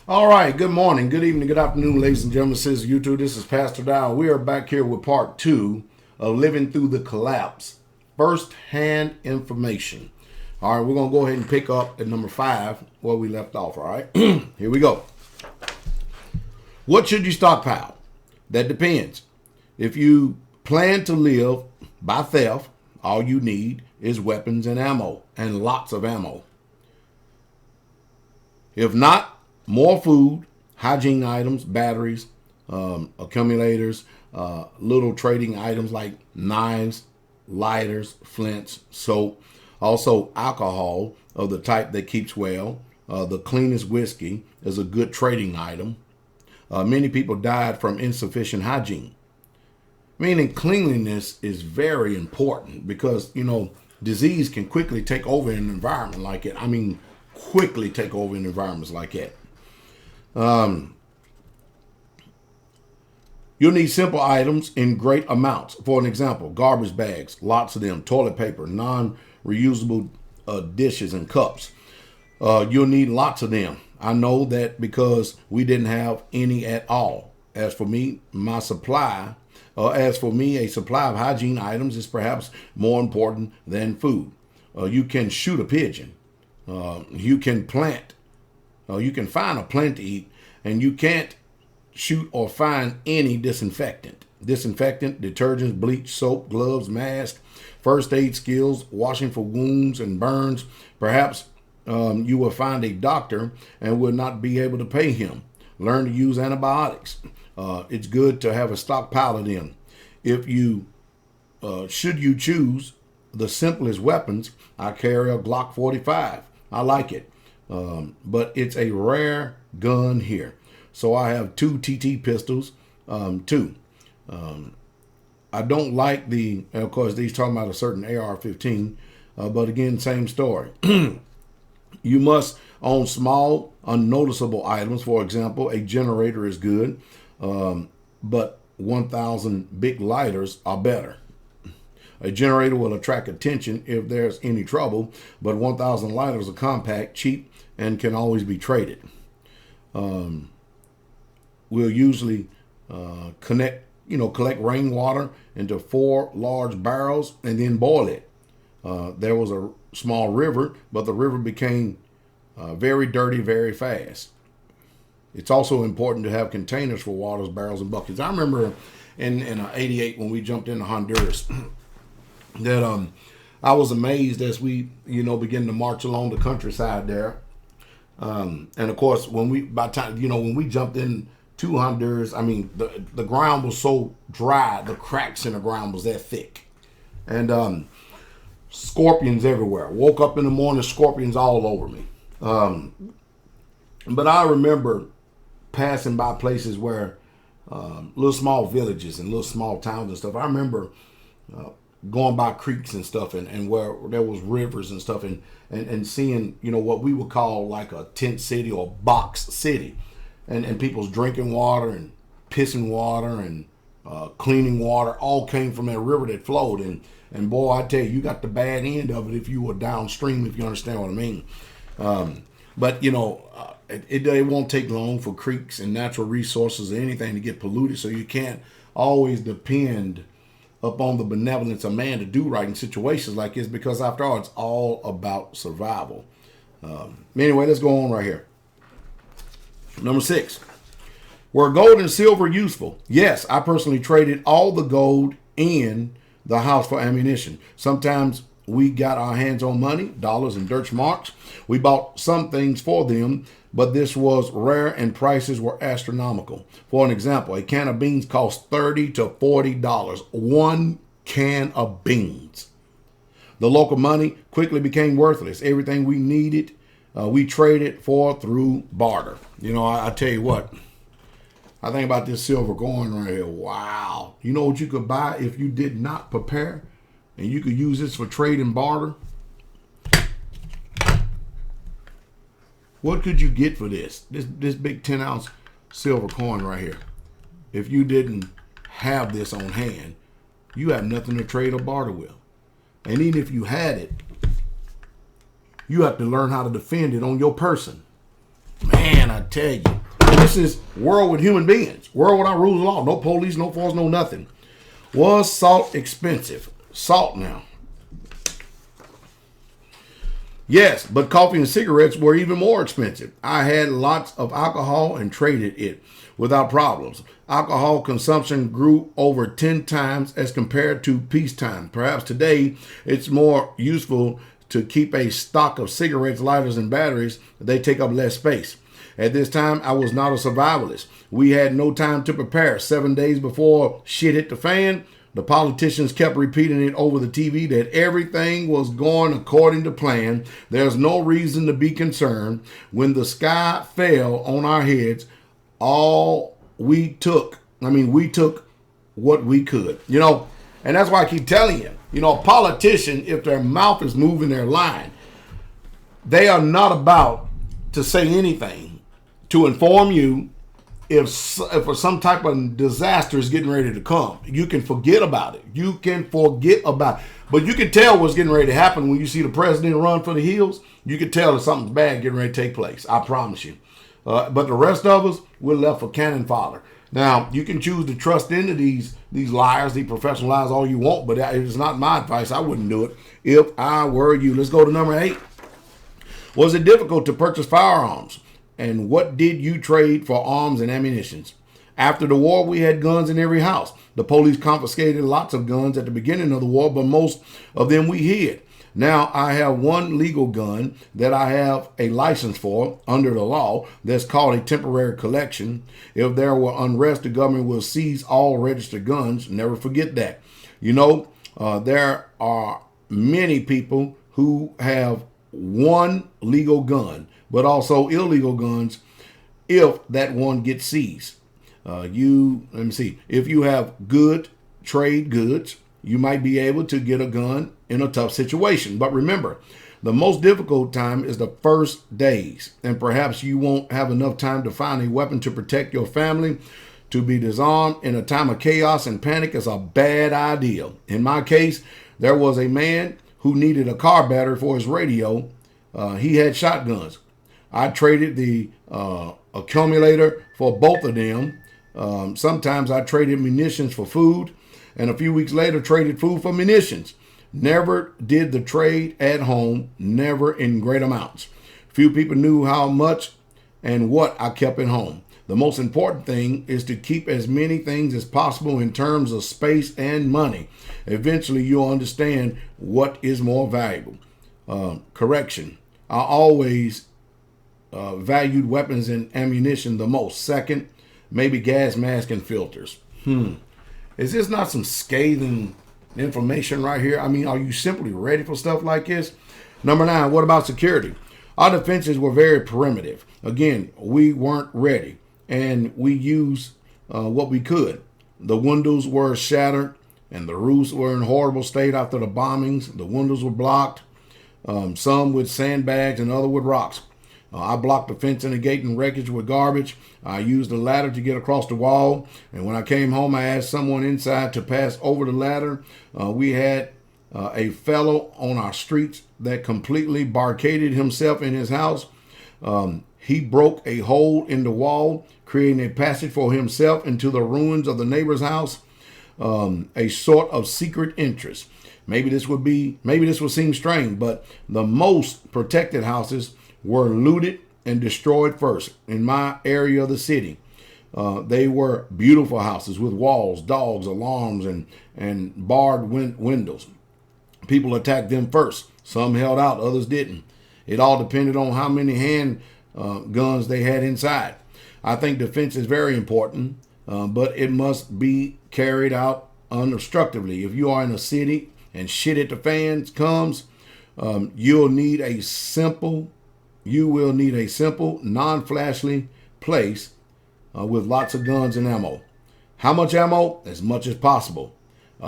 All right, good morning, good evening, good afternoon, ladies and gentlemen. Says YouTube. This is Pastor Dow. We are back here with part two of Living Through the Collapse, first-hand information. All right, we're going to go ahead and pick up at number 5 where we left off, all right? Here we go. What should you stockpile? That depends. If you plan to live by theft, all you need is weapons and ammo, and lots of ammo. If not, more food, hygiene items, batteries, accumulators, little trading items like knives, lighters, flints, soap. Also, alcohol of the type that keeps well. The cleanest whiskey is a good trading item. Many people died from insufficient hygiene. Meaning cleanliness is very important because, disease can quickly take over an environment like it. Quickly take over in environments like that. You'll need simple items in great amounts. For an example, garbage bags, lots of them, toilet paper, non-reusable dishes and cups. You'll need lots of them. I know that because we didn't have any at all. As for me, a supply of hygiene items is perhaps more important than food. You can shoot a pigeon. You can plant. You can find a plant to eat, and you can't shoot or find any disinfectant. Disinfectant, detergents, bleach, soap, gloves, mask, first aid skills, washing for wounds and burns. Perhaps you will find a doctor and will not be able to pay him. Learn to use antibiotics. It's good to have a stockpile of them. If you should you choose the simplest weapons, I carry a Glock 45. I like it. But it's a rare gun here. So I have 2 TT pistols, too. I don't like of course, these talking about a certain AR-15, but again, same story. You must own small, unnoticeable items. For example, a generator is good, but 1,000 big lighters are better. A generator will attract attention if there's any trouble, but 1,000 lighters are compact, cheap, and can always be traded. We'll usually collect rainwater into 4 large barrels and then boil it. There was a small river, but the river became very dirty very fast. It's also important to have containers for waters, barrels, and buckets. I remember in '88 when we jumped into Honduras that I was amazed as we began to march along the countryside there. And of course, when we jumped in to Honduras, the ground was so dry, the cracks in the ground was that thick, and scorpions everywhere. Woke up in the morning, scorpions all over me. But I remember passing by places where little small villages and little small towns and stuff. I remember going by creeks and stuff and where there was rivers and stuff and seeing what we would call like a tent city or box city, and people's drinking water and pissing water and cleaning water all came from that river that flowed, and boy, I tell you, you got the bad end of it if you were downstream, if you understand what I mean. But it won't take long for creeks and natural resources or anything to get polluted, so you can't always depend upon the benevolence of man to do right in situations like this, because after all, it's all about survival. Anyway, let's go on right here. Number 6. Were gold and silver useful? Yes, I personally traded all the gold in the house for ammunition. Sometimes we got our hands on money, dollars and Deutschmarks. We bought some things for them, but this was rare and prices were astronomical. For an example, a can of beans cost $30 to $40. One can of beans. The local money quickly became worthless. Everything we needed, we traded for through barter. I tell you what, I think about this silver coin right here. Wow. You know what you could buy if you did not prepare? And you could use this for trade and barter. What could you get for this? This big 10-ounce silver coin right here. If you didn't have this on hand, you have nothing to trade or barter with. And even if you had it, you have to learn how to defend it on your person. Man, I tell you. And this is world with human beings. World without rules of law. No police, no force, no nothing. Was salt expensive? Salt now. Yes, but coffee and cigarettes were even more expensive. I had lots of alcohol and traded it without problems. Alcohol consumption grew over 10 times as compared to peacetime. Perhaps today it's more useful to keep a stock of cigarettes, lighters, and batteries. They take up less space. At this time, I was not a survivalist. We had no time to prepare. 7 days before shit hit the fan, the politicians kept repeating it over the TV that everything was going according to plan. There's no reason to be concerned. When the sky fell on our heads, we took what we could. And that's why I keep telling you, a politician, if their mouth is moving their line, they are not about to say anything to inform you if some type of disaster is getting ready to come. You can forget about it. But you can tell what's getting ready to happen when you see the president run for the hills. You can tell that something's bad getting ready to take place. I promise you. But the rest of us, we're left for cannon fodder. Now, you can choose to trust into these liars, these professional liars, all you want, but it's not my advice. I wouldn't do it if I were you. Let's go to number 8. Was it difficult to purchase firearms? And what did you trade for arms and ammunition? After the war, we had guns in every house. The police confiscated lots of guns at the beginning of the war, but most of them we hid. Now I have one legal gun that I have a license for under the law that's called a temporary collection. If there were unrest, the government will seize all registered guns. Never forget that. There are many people who have one legal gun, but also illegal guns if that one gets seized. Let me see. If you have good trade goods, you might be able to get a gun in a tough situation. But remember, the most difficult time is the first days, and perhaps you won't have enough time to find a weapon to protect your family. To be disarmed in a time of chaos and panic is a bad idea. In my case, there was a man who needed a car battery for his radio. He had shotguns. I traded the accumulator for both of them. Sometimes I traded munitions for food, and a few weeks later traded food for munitions. Never did the trade at home, never in great amounts. Few people knew how much and what I kept at home. The most important thing is to keep as many things as possible in terms of space and money. Eventually, you'll understand what is more valuable. Correction. I always valued weapons and ammunition the most. Second, maybe gas mask and filters. Is this not some scathing information right here? I mean, are you simply ready for stuff like this? Number 9, what about security? Our defenses were very primitive. Again, we weren't ready, and we used what we could. The windows were shattered, and the roofs were in horrible state after the bombings. The windows were blocked, some with sandbags and other with rocks. I blocked the fence and the gate and wreckage with garbage. I used a ladder to get across the wall. And when I came home, I asked someone inside to pass over the ladder. We had a fellow on our streets that completely barricaded himself in his house. He broke a hole in the wall, creating a passage for himself into the ruins of the neighbor's house. A sort of secret interest. Maybe this will seem strange, but the most protected houses were looted and destroyed first. In my area of the city, they were beautiful houses with walls, dogs, alarms, and barred windows. People attacked them first. Some held out, others didn't. It all depended on how many hand guns they had inside. I think defense is very important, but it must be carried out unobstructively. If you are in a city and shit at the fans comes, you will need a simple, non-flashly place with lots of guns and ammo. How much ammo? As much as possible.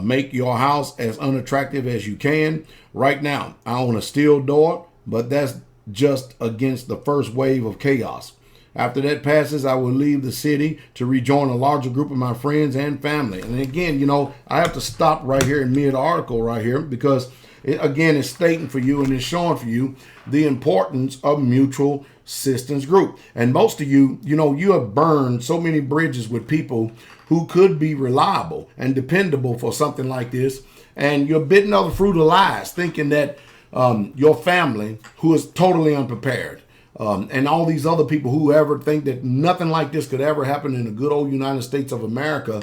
Make your house as unattractive as you can. Right now, I own a steel door, but that's just against the first wave of chaos. After that passes, I will leave the city to rejoin a larger group of my friends and family. And again, I have to stop right here in mid-article right here because again, it's stating for you and it's showing for you the importance of mutual assistance group. And most of you, you have burned so many bridges with people who could be reliable and dependable for something like this. And you're biting of the fruit of lies, thinking that your family, who is totally unprepared, and all these other people who ever think that nothing like this could ever happen in the good old United States of America,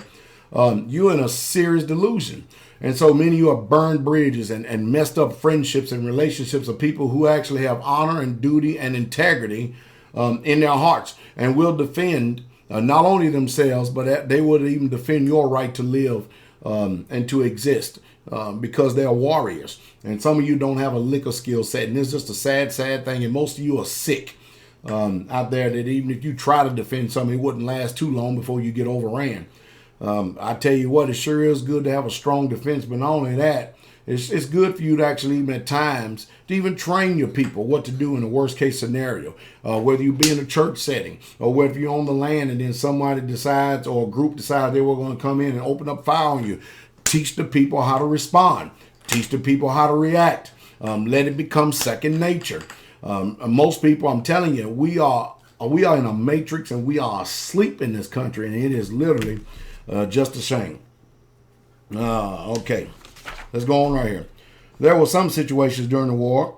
you're in a serious delusion. And so many of you have burned bridges and messed up friendships and relationships of people who actually have honor and duty and integrity in their hearts and will defend not only themselves, but they would even defend your right to live and to exist because they are warriors. And some of you don't have a lick of skill set. And it's just a sad, sad thing. And most of you are sick out there that even if you try to defend something, it wouldn't last too long before you get overran. I tell you what, it sure is good to have a strong defense, but not only that, it's good for you to actually even at times to even train your people what to do in a worst case scenario, whether you be in a church setting or whether you're on the land and then somebody decides or a group decides they were going to come in and open up fire on you. Teach the people how to respond. Teach the people how to react. Let it become second nature. Most people, I'm telling you, we are in a matrix and we are asleep in this country, and it is literally just a shame. Okay, let's go on right here. There were some situations during the war.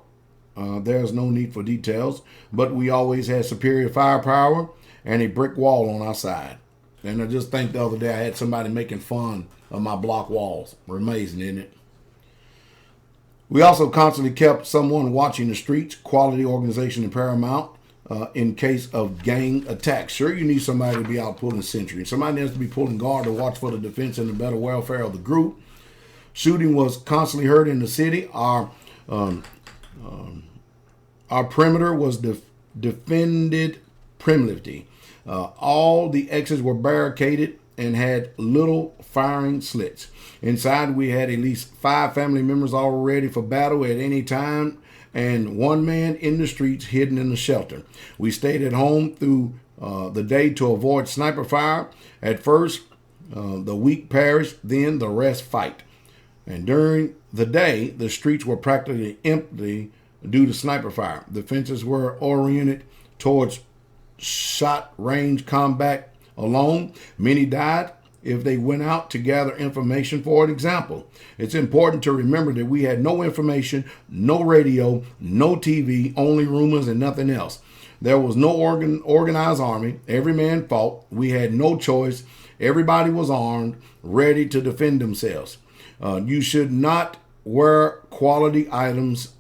There's no need for details, but we always had superior firepower and a brick wall on our side. And I just think the other day I had somebody making fun of my block walls. Amazing, isn't it? We also constantly kept someone watching the streets, quality organization and paramount. In case of gang attacks. Sure, you need somebody to be out pulling sentry. Somebody has to be pulling guard to watch for the defense and the better welfare of the group. Shooting was constantly heard in the city. Our perimeter was defended primitively. All the exits were barricaded and had little firing slits. Inside, we had at least 5 family members all ready for battle at any time, and 1 man in the streets hidden in the shelter. We stayed at home through the day to avoid sniper fire. At first, the weak perish, then the rest fight. And during the day, the streets were practically empty due to sniper fire. The fences were oriented towards shot range combat alone. Many died if they went out to gather information. For an example, it's important to remember that we had no information, no radio, no TV, only rumors and nothing else. There was no organized army. Every man fought. We had no choice. Everybody was armed, ready to defend themselves. You should not wear quality items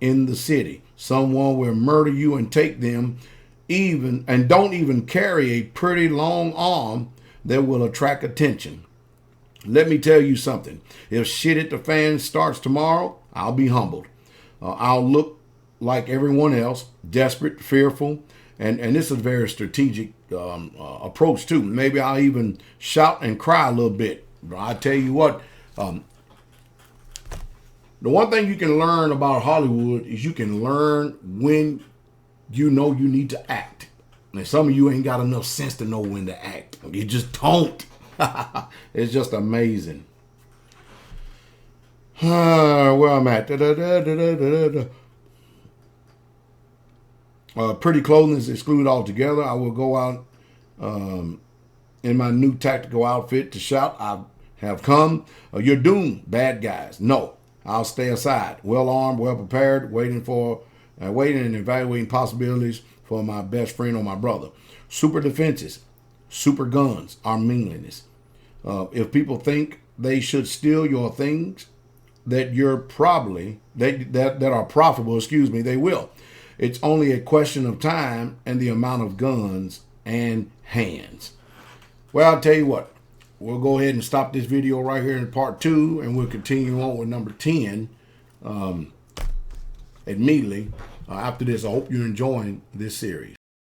in the city. Someone will murder you and take them, and don't even carry a pretty long arm that will attract attention. Let me tell you something. If shit at the fan starts tomorrow, I'll be humbled. I'll look like everyone else, desperate, fearful, and this is a very strategic approach too. Maybe I'll even shout and cry a little bit. But I tell you what, the one thing you can learn about Hollywood is you can learn when you know you need to act. And some of you ain't got enough sense to know when to act. You just don't. It's just amazing. Where I'm at. Pretty clothing is excluded altogether. I will go out in my new tactical outfit to shout, I have come. You're doomed, bad guys. No, I'll stay aside. Well armed, well prepared, waiting and evaluating possibilities for my best friend or my brother. Super defenses, super guns are meaningless. If people think they should steal your things that are profitable, they will. It's only a question of time and the amount of guns and hands. Well, I'll tell you what, we'll go ahead and stop this video right here in part 2, and we'll continue on with number 10 immediately after this. I hope you're enjoying this series.